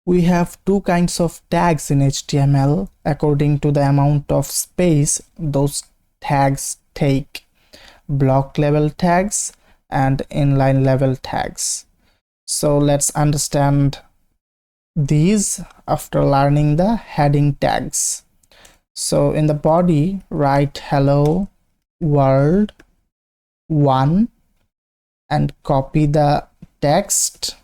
We have two kinds of tags in HTML according to the amount of space those tags take: block level tags and inline level tags. So let's understand these after learning the heading tags. So in the body, write hello world 1 and copy the text,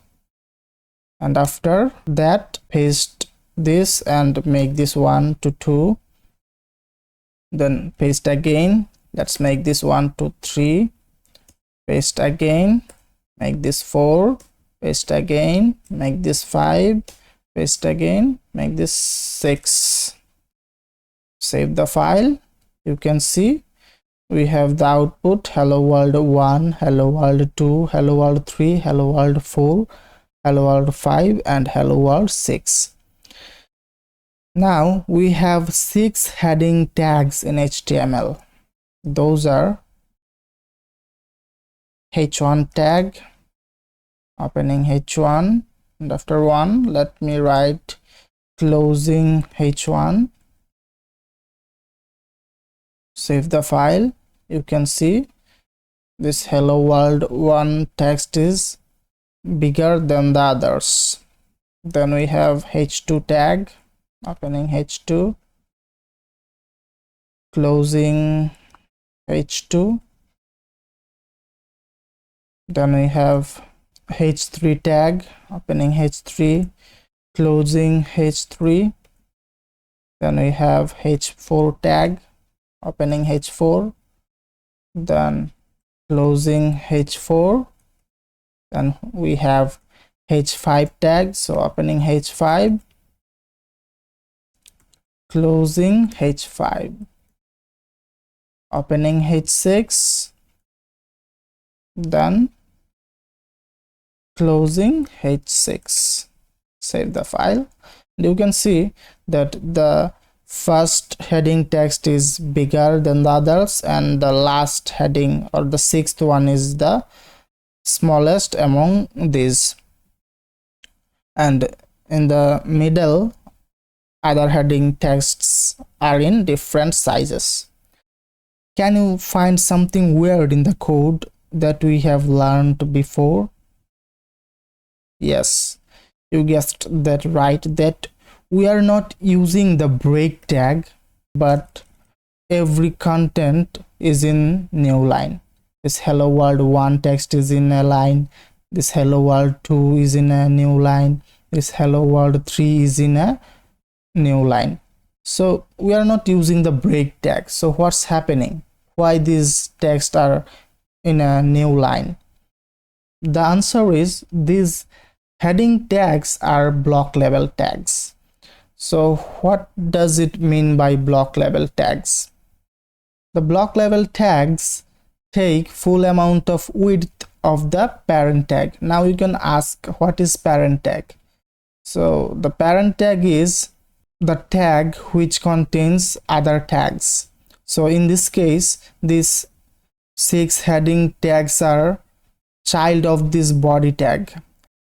and after that paste this and make this 1 to 2, then paste again. Let's make this 1 to 3, paste again, make this 4, paste again, make this 5, paste again, make this 6. Save the file. You can see we have the output: hello world 1, hello world 2, hello world 3, hello world 4, hello world 5, and hello world 6. Now we have 6 heading tags in HTML. Those are h1 tag, opening h1, and after 1 let me write closing h1. Save the file. You can see this hello world 1 text is bigger than the others. Then we have h2 tag, opening h2, closing h2. Then we have h3 tag, opening h3, closing h3. Then we have h4 tag, opening h4, then closing h4. Then we have h5 tag, so opening h5, closing h5, opening h6, then closing h6. Save the file. You can see that the first heading text is bigger than the others, and the last heading, or the 6th one, is the smallest among these, and in the middle other heading texts are in different sizes. Can you find something weird in the code that we have learned before? Yes, you guessed that right, that we are not using the break tag, but every content is in new line. This hello world 1 text is in a line, this hello world 2 is in a new line, this hello world 3 is in a new line. So we are not using the break tag. So what's happening? Why these texts are in a new line? The answer is these heading tags are block level tags. So what does it mean by block level tags? The block level tags take full amount of width of the parent tag. Now you can ask, what is parent tag? So the parent tag is the tag which contains other tags. So in this case, these 6 heading tags are child of this body tag,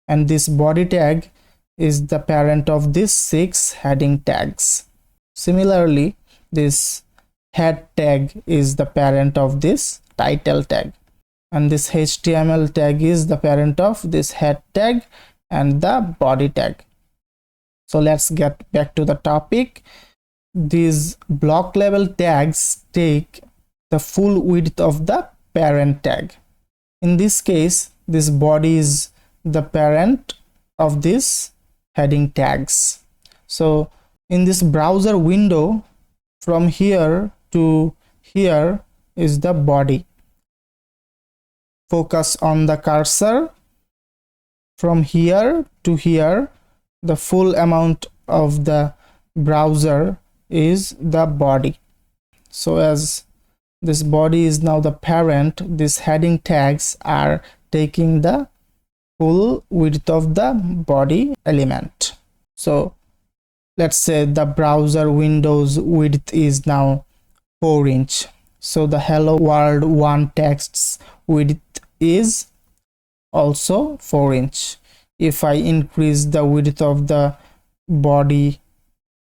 and this body tag is the parent of these 6 heading tags. Similarly, this head tag is the parent of this title tag, and this HTML tag is the parent of this head tag and the body tag. So let's get back to the topic. These block level tags take the full width of the parent tag. In this case, this body is the parent of this heading tags. So in this browser window, from here to here is the body. Focus on the cursor. From here to here, the full amount of the browser is the body. So as this body is now the parent, these heading tags are taking the full width of the body element. So let's say the browser window's width is now 4 inch. So the hello world 1 text's width is also 4 inch. If I increase the width of the body.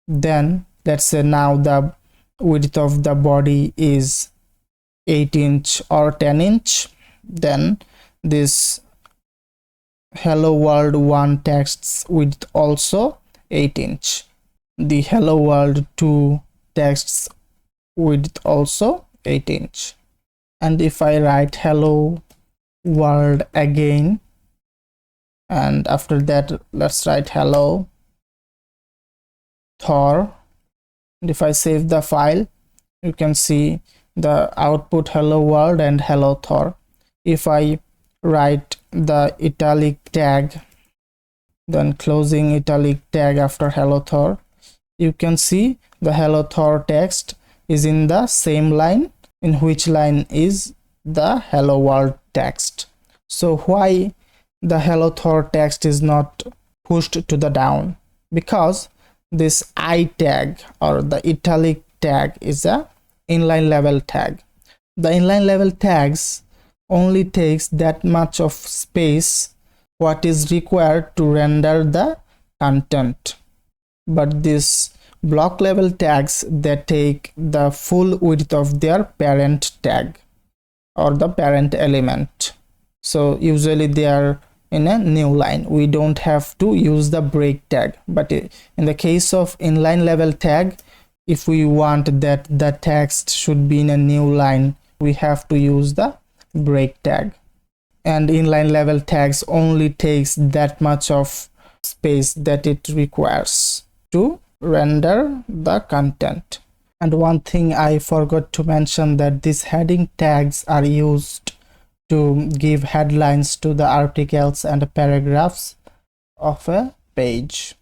Then let's say now the width of the body is 8" or 10". Then this hello world 1 text's width also 8". The hello world 2 text's width also 8". And if I write hello world again, and after that let's write hello Thor, and if I save the file, you can see the output hello world and hello Thor. If I write the italic tag, then closing italic tag after hello Thor, you can see the hello Thor text is in the same line, in which line is the hello world text. So why the hello Thor text is not pushed to the down? Because this I tag or the italic tag is a inline level tag. The inline level tags only takes that much of space what is required to render the content, but this block level tags, they take the full width of their parent tag or the parent element. So usually they are in a new line. We don't have to use the break tag, but in the case of inline level tag, if we want that the text should be in a new line, we have to use the break tag. And inline level tags only takes that much of space that it requires to render the content. And one thing I forgot to mention, that these heading tags are used to give headlines to the articles and paragraphs of a page.